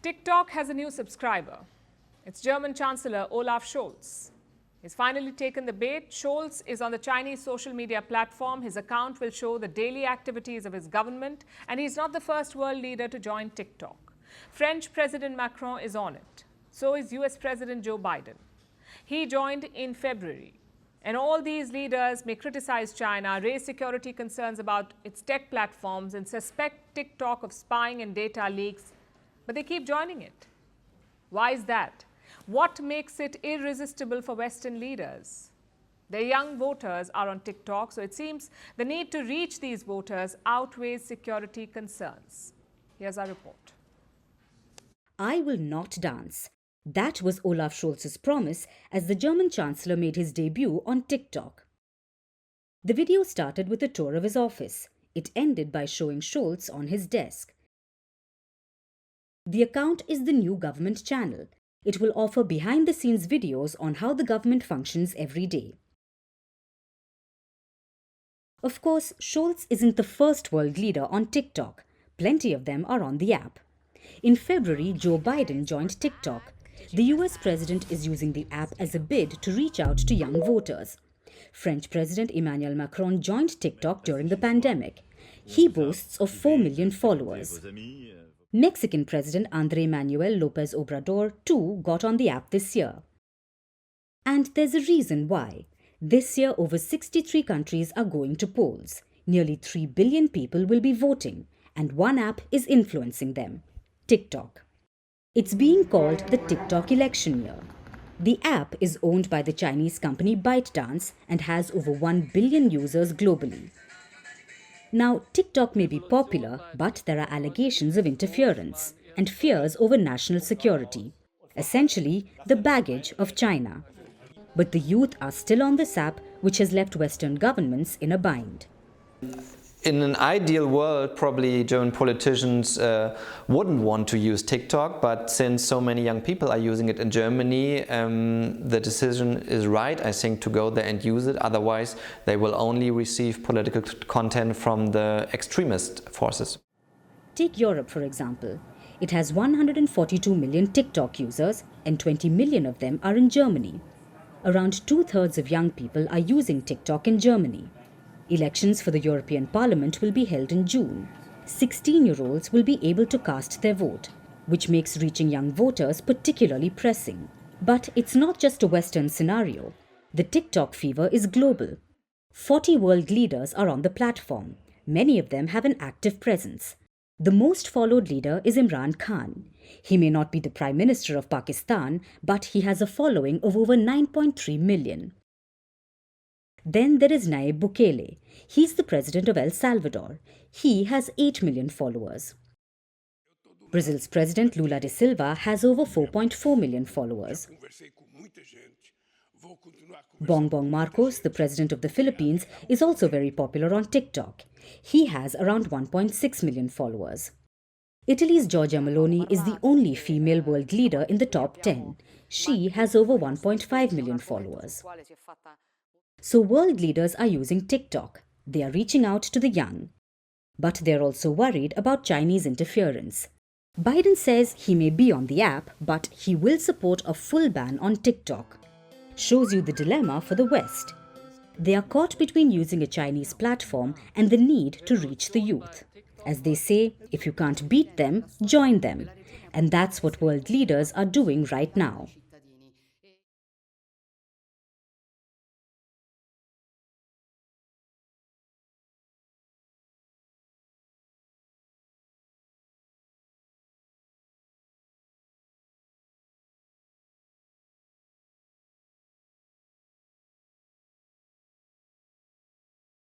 TikTok has a new subscriber. It's German Chancellor Olaf Scholz. He's finally taken the bait. Scholz is on the Chinese social media platform. His account will show the daily activities of his government, and he's not the first world leader to join TikTok. French President Macron is on it. So is US President Joe Biden. He joined in February. And all these leaders may criticize China, raise security concerns about its tech platforms, and suspect TikTok of spying and data leaks, but they keep joining it. Why is that? What makes it irresistible for Western leaders? Their young voters are on TikTok, so it seems the need to reach these voters outweighs security concerns. Here's our report. I will not dance. That was Olaf Scholz's promise as the German Chancellor made his debut on TikTok. The video started with a tour of his office. It ended by showing Scholz on his desk. The account is the new government channel. It will offer behind-the-scenes videos on how the government functions every day. Of course, Scholz isn't the first world leader on TikTok. Plenty of them are on the app. In February, Joe Biden joined TikTok. The US president is using the app as a bid to reach out to young voters. French President Emmanuel Macron joined TikTok during the pandemic. He boasts of 4 million followers. Mexican President Andrés Manuel López Obrador too got on the app this year. And there's a reason why. This year, over 63 countries are going to polls. Nearly 3 billion people will be voting, and one app is influencing them: TikTok. It's being called the TikTok election year. The app is owned by the Chinese company ByteDance and has over 1 billion users globally. Now, TikTok may be popular, but there are allegations of interference and fears over national security. Essentially, the baggage of China. But the youth are still on this app, which has left Western governments in a bind. In an ideal world, probably German politicians wouldn't want to use TikTok, but since so many young people are using it in Germany, the decision is right, I think, to go there and use it. Otherwise, they will only receive political content from the extremist forces. Take Europe, for example. It has 142 million TikTok users, and 20 million of them are in Germany. Around 2/3 of young people are using TikTok in Germany. Elections for the European Parliament will be held in June. 16-year-olds will be able to cast their vote, which makes reaching young voters particularly pressing. But it's not just a Western scenario. The TikTok fever is global. 40 world leaders are on the platform. Many of them have an active presence. The most followed leader is Imran Khan. He may not be the Prime Minister of Pakistan, but he has a following of over 9.3 million. Then there is Nayib Bukele. He's the president of El Salvador. He has 8 million followers. Brazil's president Lula da Silva has over 4.4 million followers. Bongbong Marcos, the president of the Philippines, is also very popular on TikTok. He has around 1.6 million followers. Italy's Giorgia Meloni is the only female world leader in the top 10. She has over 1.5 million followers. So world leaders are using TikTok. They are reaching out to the young. But they're also worried about Chinese interference. Biden says he may be on the app, but he will support a full ban on TikTok. Shows you the dilemma for the West. They are caught between using a Chinese platform and the need to reach the youth. As they say, if you can't beat them, join them. And that's what world leaders are doing right now.